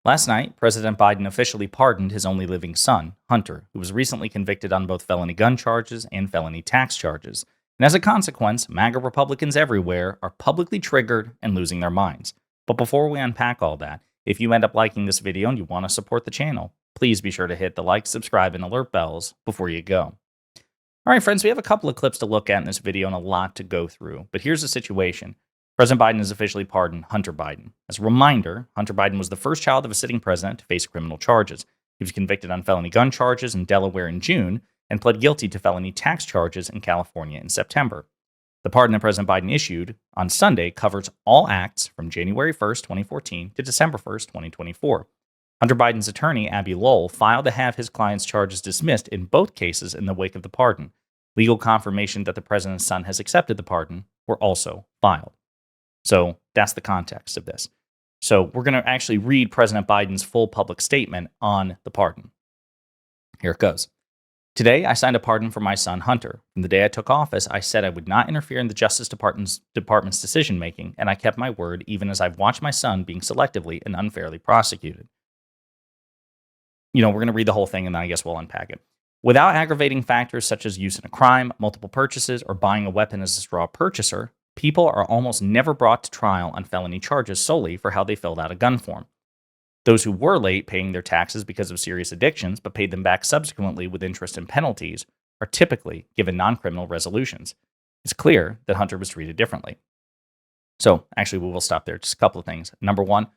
Last night, President Biden officially pardoned his only living son, Hunter, who was recently convicted on both felony gun charges and felony tax charges. And as a consequence, MAGA Republicans everywhere are publicly triggered and losing their minds. But before we unpack all that, if you end up liking this video and you want to support the channel, please be sure to hit the like, subscribe, and alert bells before you go. All right, friends, we have a couple of clips to look at in this video and a lot to go through. But here's the situation. President Biden has officially pardoned Hunter Biden. As a reminder, Hunter Biden was the first child of a sitting president to face criminal charges. He was convicted on felony gun charges in Delaware in June and pled guilty to felony tax charges in California in September. The pardon that President Biden issued on Sunday covers all acts from January 1st, 2014 to December 1st, 2024. Hunter Biden's attorney, Abby Lowell, filed to have his client's charges dismissed in both cases in the wake of the pardon. Legal confirmation that the president's son has accepted the pardon were also filed. So that's the context of this. So we're going to actually read President Biden's full public statement on the pardon. Here it goes. Today, I signed a pardon for my son, Hunter. From the day I took office, I said I would not interfere in the Justice Department's decision-making, and I kept my word even as I've watched my son being selectively and unfairly prosecuted. We're going to read the whole thing, and then I guess we'll unpack it. Without aggravating factors such as use in a crime, multiple purchases, or buying a weapon as a straw purchaser, people are almost never brought to trial on felony charges solely for how they filled out a gun form. Those who were late paying their taxes because of serious addictions but paid them back subsequently with interest and penalties are typically given non-criminal resolutions. It's clear that Hunter was treated differently. So, actually, we will stop there. Just a couple of things. Number one,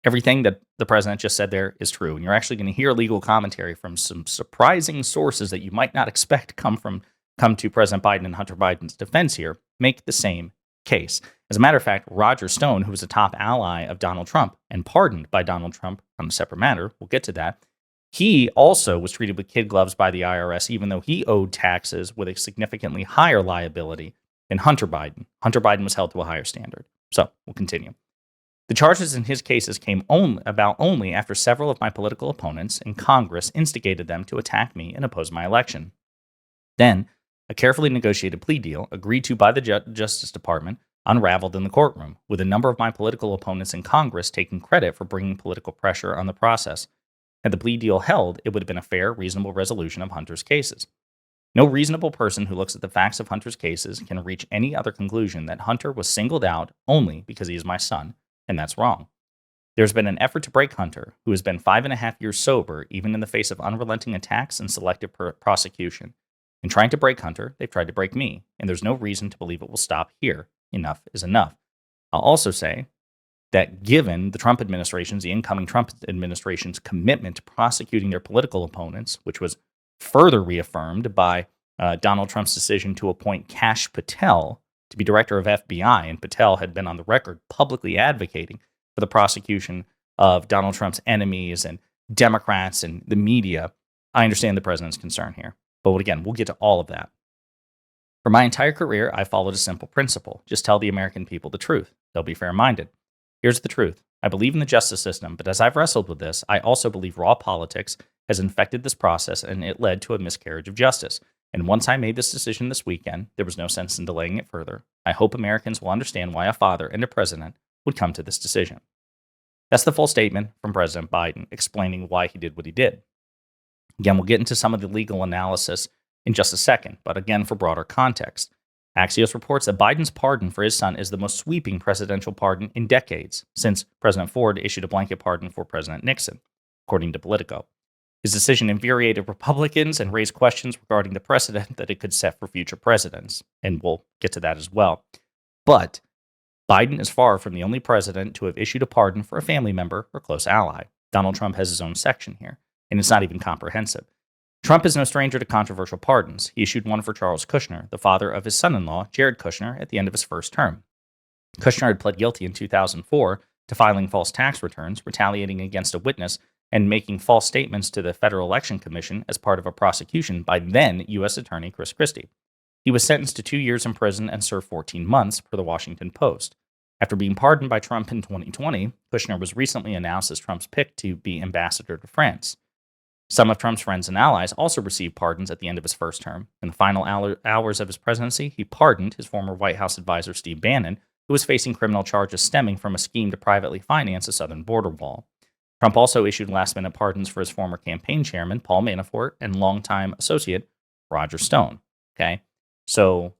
everything that the president just said there is true. And you're actually going to hear legal commentary from some surprising sources that you might not expect come to President Biden and Hunter Biden's defense here, make the same case. As a matter of fact, Roger Stone, who was a top ally of Donald Trump and pardoned by Donald Trump on a separate matter, we'll get to that, he also was treated with kid gloves by the IRS, even though he owed taxes with a significantly higher liability than Hunter Biden. Hunter Biden was held to a higher standard. So we'll continue. The charges in his cases came only after several of my political opponents in Congress instigated them to attack me and oppose my election. Then, a carefully negotiated plea deal, agreed to by the Justice Department, unraveled in the courtroom, with a number of my political opponents in Congress taking credit for bringing political pressure on the process. Had the plea deal held, it would have been a fair, reasonable resolution of Hunter's cases. No reasonable person who looks at the facts of Hunter's cases can reach any other conclusion that Hunter was singled out only because he is my son, and that's wrong. There's been an effort to break Hunter, who has been 5.5 years sober, even in the face of unrelenting attacks and selective prosecution. In trying to break Hunter, they've tried to break me, and there's no reason to believe it will stop here. Enough is enough. I'll also say that given the incoming Trump administration's commitment to prosecuting their political opponents, which was further reaffirmed by Donald Trump's decision to appoint Kash Patel to be director of FBI, and Patel had been on the record publicly advocating for the prosecution of Donald Trump's enemies and Democrats and the media, I understand the president's concern here. But again, we'll get to all of that. For my entire career, I followed a simple principle. Just tell the American people the truth. They'll be fair-minded. Here's the truth. I believe in the justice system, but as I've wrestled with this, I also believe raw politics has infected this process and it led to a miscarriage of justice. And once I made this decision this weekend, there was no sense in delaying it further. I hope Americans will understand why a father and a president would come to this decision. That's the full statement from President Biden explaining why he did what he did. Again, we'll get into some of the legal analysis in just a second, but again, for broader context. Axios reports that Biden's pardon for his son is the most sweeping presidential pardon in decades, since President Ford issued a blanket pardon for President Nixon, according to Politico. His decision infuriated Republicans and raised questions regarding the precedent that it could set for future presidents, and we'll get to that as well. But Biden is far from the only president to have issued a pardon for a family member or close ally. Donald Trump has his own section here, and it's not even comprehensive. Trump is no stranger to controversial pardons. He issued one for Charles Kushner, the father of his son-in-law, Jared Kushner, at the end of his first term. Kushner had pled guilty in 2004 to filing false tax returns, retaliating against a witness, and making false statements to the Federal Election Commission as part of a prosecution by then U.S. Attorney Chris Christie. He was sentenced to 2 years in prison and served 14 months, per the Washington Post. After being pardoned by Trump in 2020, Kushner was recently announced as Trump's pick to be ambassador to France. Some of Trump's friends and allies also received pardons at the end of his first term. In the final hours of his presidency, he pardoned his former White House advisor Steve Bannon, who was facing criminal charges stemming from a scheme to privately finance a southern border wall. Trump also issued last-minute pardons for his former campaign chairman, Paul Manafort, and longtime associate, Roger Stone. Okay? So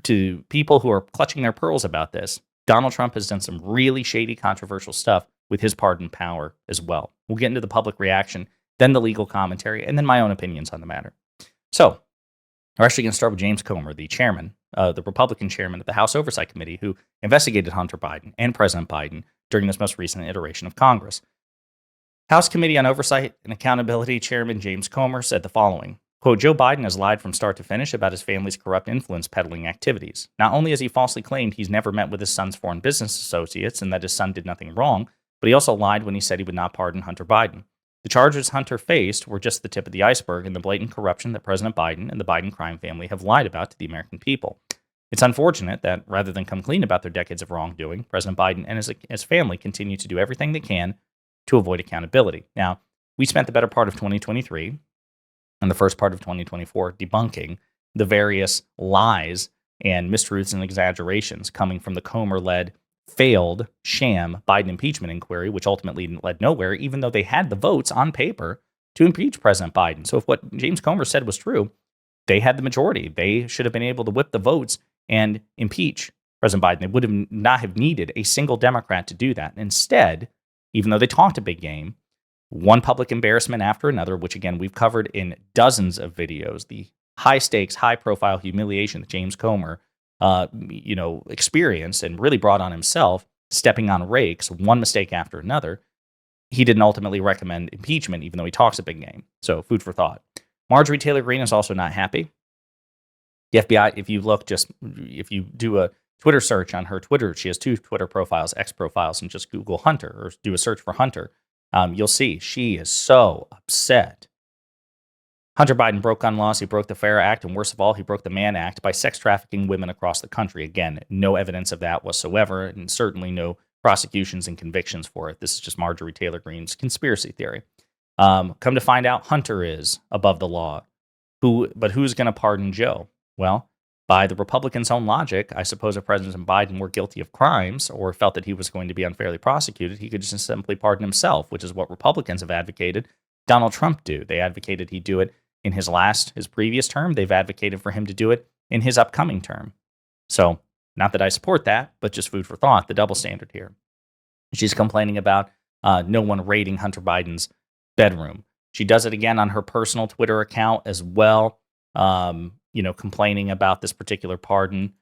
to people who are clutching their pearls about this, Donald Trump has done some really shady, controversial stuff with his pardon power as well. We'll get into the public reaction, then the legal commentary, and then my own opinions on the matter. So we're actually going to start with James Comer, the chairman, the Republican chairman of the House Oversight Committee, who investigated Hunter Biden and President Biden during this most recent iteration of Congress. House Committee on Oversight and Accountability Chairman James Comer said the following, quote, Joe Biden has lied from start to finish about his family's corrupt influence peddling activities. Not only has he falsely claimed he's never met with his son's foreign business associates and that his son did nothing wrong, but he also lied when he said he would not pardon Hunter Biden. The charges Hunter faced were just the tip of the iceberg in the blatant corruption that President Biden and the Biden crime family have lied about to the American people. It's unfortunate that rather than come clean about their decades of wrongdoing, President Biden and his family continue to do everything they can to avoid accountability. Now, we spent the better part of 2023 and the first part of 2024 debunking the various lies and mistruths and exaggerations coming from the Comer-led failed sham Biden impeachment inquiry, which ultimately led nowhere, even though they had the votes on paper to impeach President Biden. So if what James Comer said was true, they had the majority. They should have been able to whip the votes and impeach President Biden. They would have not have needed a single Democrat to do that. Instead, even though they talked a big game, one public embarrassment after another, which again, we've covered in dozens of videos, the high stakes, high profile humiliation that James Comer experienced and really brought on himself, stepping on rakes, one mistake after another. He didn't ultimately recommend impeachment, even though he talks a big game. So food for thought. Marjorie Taylor Greene is also not happy. The FBI, if you do a Twitter search on her Twitter, she has two Twitter profiles, X profiles, and just Google Hunter or do a search for Hunter. You'll see she is so upset. Hunter Biden broke gun laws, he broke the FAIR Act, and worst of all, he broke the Mann Act by sex trafficking women across the country. Again, no evidence of that whatsoever, and certainly no prosecutions and convictions for it. This is just Marjorie Taylor Greene's conspiracy theory. Come to find out, Hunter is above the law. But who's going to pardon Joe? Well, by the Republicans' own logic, I suppose if President Biden were guilty of crimes or felt that he was going to be unfairly prosecuted, he could just simply pardon himself, which is what Republicans have advocated Donald Trump do. They advocated he do it in his previous term. They've advocated for him to do it in his upcoming term. So, not that I support that, but just food for thought, the double standard here. She's complaining about no one raiding Hunter Biden's bedroom. She does it again on her personal Twitter account as well, complaining about this particular pardon.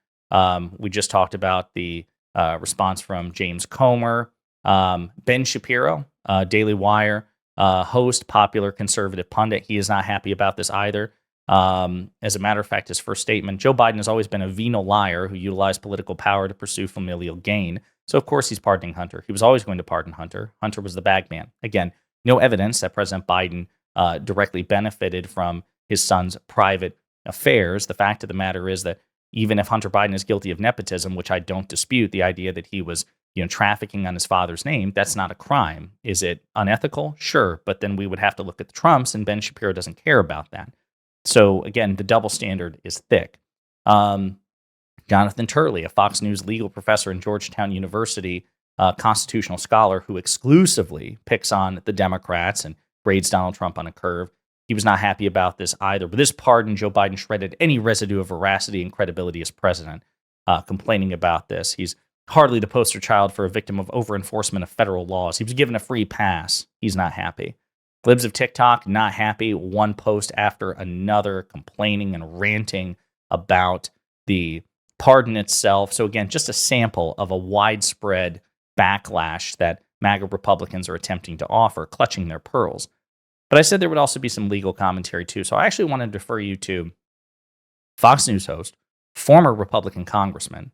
We just talked about the response from James Comer. Ben Shapiro, Daily Wire host, popular conservative pundit. He is not happy about this either. As a matter of fact, his first statement, Joe Biden has always been a venal liar who utilized political power to pursue familial gain. So, of course, he's pardoning Hunter. He was always going to pardon Hunter. Hunter was the bag man. Again, no evidence that President Biden directly benefited from his son's private affairs. The fact of the matter is that even if Hunter Biden is guilty of nepotism, which I don't dispute, the idea that he was trafficking on his father's name, that's not a crime. Is it unethical? Sure, but then we would have to look at the Trumps, and Ben Shapiro doesn't care about that. So again, the double standard is thick. Jonathan Turley, a Fox News legal professor in Georgetown University, constitutional scholar who exclusively picks on the Democrats and grades Donald Trump on a curve, he was not happy about this either. But this pardon, Joe Biden shredded any residue of veracity and credibility as president, complaining about this. He's hardly the poster child for a victim of over-enforcement of federal laws. He was given a free pass. He's not happy. Libs of TikTok, not happy. One post after another, complaining and ranting about the pardon itself. So again, just a sample of a widespread backlash that MAGA Republicans are attempting to offer, clutching their pearls. But I said there would also be some legal commentary too. So I actually want to defer you to Fox News host, former Republican congressman,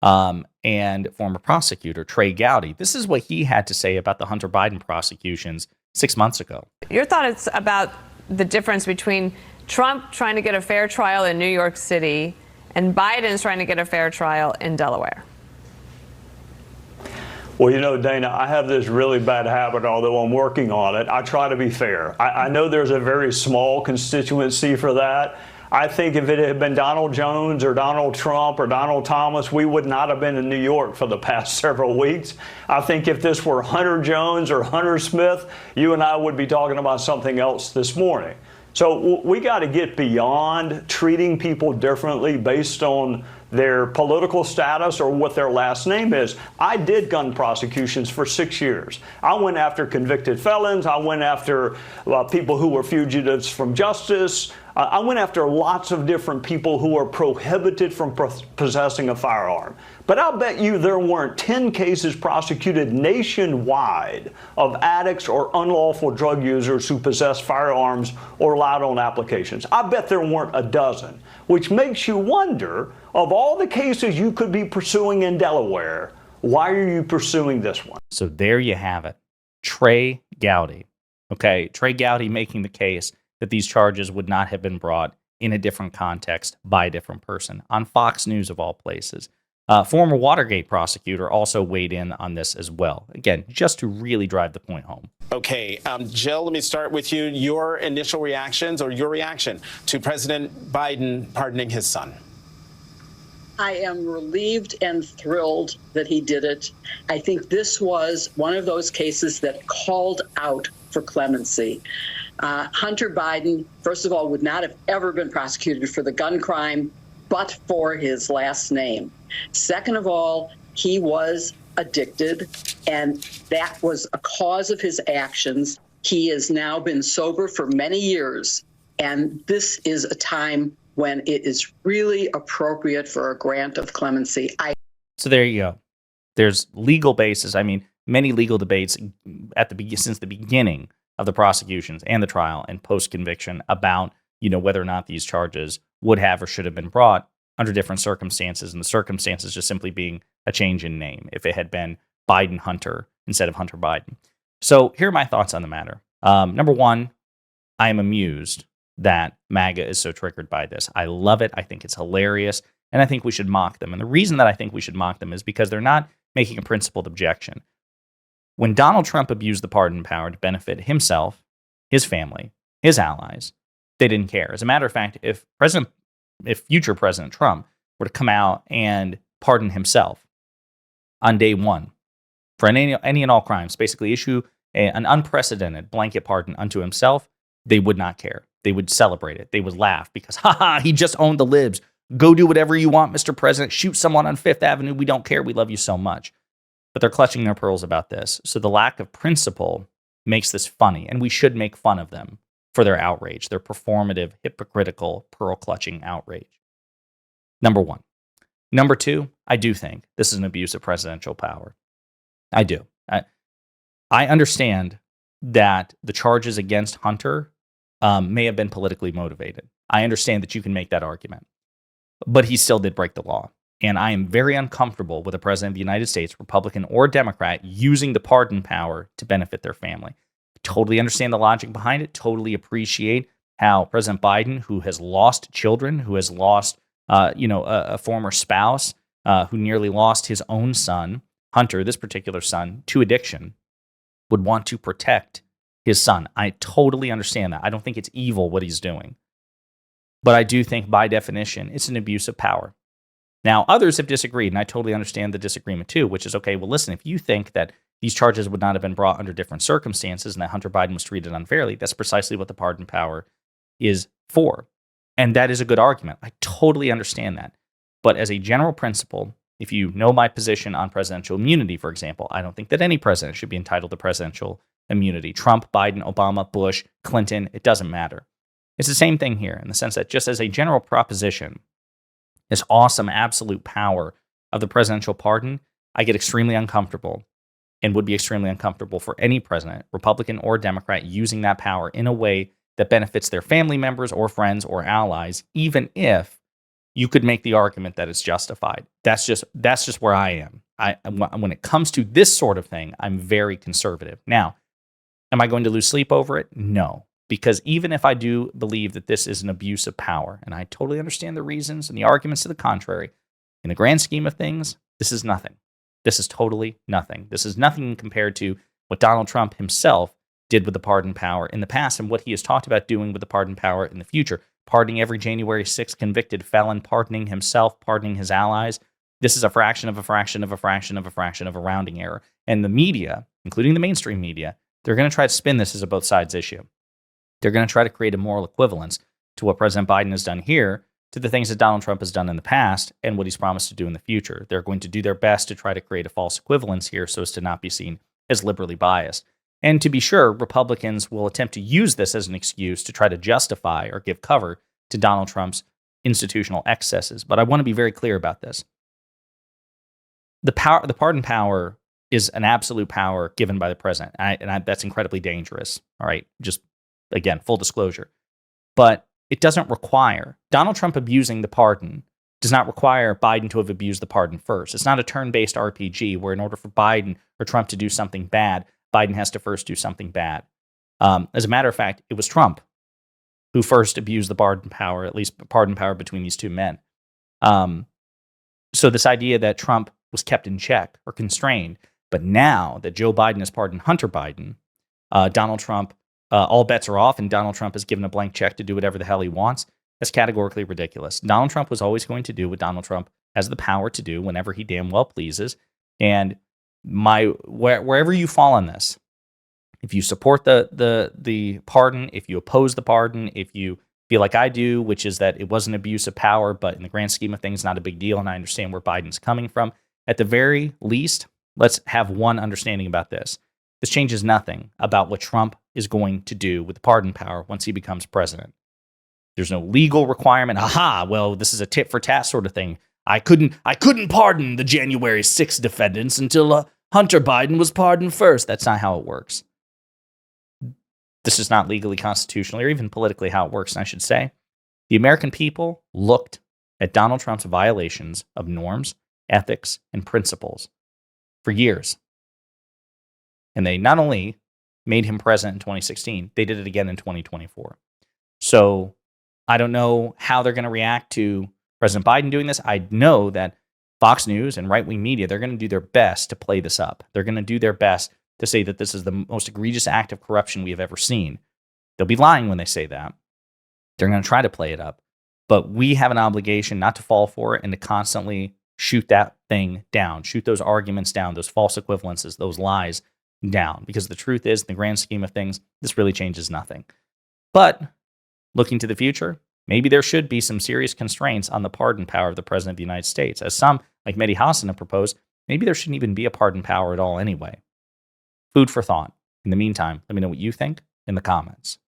and former prosecutor Trey Gowdy. This is what he had to say about the Hunter Biden prosecutions 6 months ago. Your thoughts about the difference between Trump trying to get a fair trial in New York City and Biden's trying to get a fair trial in Delaware? Well, Dana, I have this really bad habit, although I'm working on it. I try to be fair. I know there's a very small constituency for that. I think if it had been Donald Jones or Donald Trump or Donald Thomas, we would not have been in New York for the past several weeks. I think if this were Hunter Jones or Hunter Smith, you and I would be talking about something else this morning. So we got to get beyond treating people differently based on their political status or what their last name is. I did gun prosecutions for 6 years. I went after convicted felons. I went after people who were fugitives from justice. I went after lots of different people who are prohibited from possessing a firearm. But I'll bet you there weren't 10 cases prosecuted nationwide of addicts or unlawful drug users who possess firearms or lied on applications. I bet there weren't a dozen, which makes you wonder, of all the cases you could be pursuing in Delaware, why are you pursuing this one? So there you have it. Trey Gowdy. Okay, Trey Gowdy making the case that these charges would not have been brought in a different context by a different person on Fox News of all places. Former Watergate prosecutor also weighed in on this as well. Again, just to really drive the point home. Okay, Jill, let me start with you. Your initial reactions or your reaction to President Biden pardoning his son. I am relieved and thrilled that he did it. I think this was one of those cases that called out for clemency. Hunter Biden, first of all, would not have ever been prosecuted for the gun crime, but for his last name. Second of all, he was addicted, and that was a cause of his actions. He has now been sober for many years, and this is a time when it is really appropriate for a grant of clemency. So there you go. There's legal basis. I mean, many legal debates since the beginning of the prosecutions and the trial and post-conviction about, whether or not these charges would have or should have been brought under different circumstances, and the circumstances just simply being a change in name if it had been Biden Hunter instead of Hunter Biden. So here are my thoughts on the matter. Number one, I am amused that MAGA is so triggered by this. I love it. I think it's hilarious, and I think we should mock them. And the reason that I think we should mock them is because they're not making a principled objection. When Donald Trump abused the pardon power to benefit himself, his family, his allies, they didn't care. As a matter of fact, if future President Trump were to come out and pardon himself on day one for any and all crimes, basically issue an unprecedented blanket pardon unto himself, they would not care. They would celebrate it. They would laugh because, he just owned the libs. Go do whatever you want, Mr. President. Shoot someone on Fifth Avenue. We don't care. We love you so much. But they're clutching their pearls about this. So the lack of principle makes this funny, and we should make fun of them for their outrage, their performative, hypocritical, pearl-clutching outrage. Number one. Number two, I do think this is an abuse of presidential power. I do. I understand that the charges against Hunter may have been politically motivated. I understand that you can make that argument. But he still did break the law. And I am very uncomfortable with a president of the United States, Republican or Democrat, using the pardon power to benefit their family. Totally understand the logic behind it. Totally appreciate how President Biden, who has lost children, who has lost, a former spouse, who nearly lost his own son, Hunter, this particular son, to addiction, would want to protect his son. I totally understand that. I don't think it's evil what he's doing. But I do think, by definition, it's an abuse of power. Now, others have disagreed, and I totally understand the disagreement too, which is, okay, well, listen, if you think that these charges would not have been brought under different circumstances and that Hunter Biden was treated unfairly, that's precisely what the pardon power is for. And that is a good argument. I totally understand that. But as a general principle, if you know my position on presidential immunity, for example, I don't think that any president should be entitled to presidential immunity. Trump, Biden, Obama, Bush, Clinton, it doesn't matter. It's the same thing here in the sense that just as a general proposition, this awesome absolute power of the presidential pardon, I get extremely uncomfortable and would be extremely uncomfortable for any president, Republican or Democrat, using that power in a way that benefits their family members or friends or allies, even if you could make the argument that it's justified. That's just where I am. When it comes to this sort of thing, I'm very conservative. Now, am I going to lose sleep over it? No. Because even if I do believe that this is an abuse of power, and I totally understand the reasons and the arguments to the contrary, in the grand scheme of things, this is nothing. This is totally nothing. This is nothing compared to what Donald Trump himself did with the pardon power in the past and what he has talked about doing with the pardon power in the future. pardoning every January 6th convicted felon, pardoning himself, pardoning his allies. This is a fraction of a fraction of a fraction of a fraction of a rounding error. And the media, including the mainstream media, they're going to try to spin this as a both sides issue. They're going to try to create a moral equivalence to what President Biden has done here to the things that Donald Trump has done in the past and what he's promised to do in the future. They're going to do their best to try to create a false equivalence here so as to not be seen as liberally biased. And to be sure, Republicans will attempt to use this as an excuse to try to justify or give cover to Donald Trump's institutional excesses. But I want to be very clear about this. The pardon power is an absolute power given by the president. That's incredibly dangerous. All right. Just again, full disclosure. But it doesn't require Donald Trump abusing the pardon does not require Biden to have abused the pardon first. It's not a turn-based RPG where in order for Biden or Trump to do something bad, Biden has to first do something bad. As a matter of fact, it was Trump who first abused the pardon power, at least pardon power between these two men. So this idea that Trump was kept in check or constrained, but now that Joe Biden has pardoned Hunter Biden, Donald Trump, all bets are off, and Donald Trump is given a blank check to do whatever the hell he wants. That's categorically ridiculous. Donald Trump was always going to do what Donald Trump has the power to do whenever he damn well pleases. And wherever you fall on this, if you support the pardon, if you oppose the pardon, if you feel like I do, which is that it was an abuse of power, but in the grand scheme of things, not a big deal, and I understand where Biden's coming from, at the very least, let's have one understanding about this. This changes nothing about what Trump is going to do with the pardon power once he becomes president. There's no legal requirement. Aha, well, this is a tit for tat sort of thing. I couldn't pardon the January 6th defendants until Hunter Biden was pardoned first. That's not how it works. This is not legally constitutional or even politically how it works, and I should say. The American people looked at Donald Trump's violations of norms, ethics, and principles for years. And they not only made him president in 2016, they did it again in 2024. So I don't know how they're going to react to President Biden doing this. I know that Fox News and right-wing media, they're going to do their best to play this up. They're going to do their best to say that this is the most egregious act of corruption we have ever seen. They'll be lying when they say that. They're going to try to play it up. But we have an obligation not to fall for it and to constantly shoot that thing down, shoot those arguments down, those false equivalences, those lies down. Because the truth is, in the grand scheme of things, this really changes nothing. But looking to the future, maybe there should be some serious constraints on the pardon power of the President of the United States. As some, like Mehdi Hasan, have proposed, maybe there shouldn't even be a pardon power at all anyway. Food for thought. In the meantime, let me know what you think in the comments.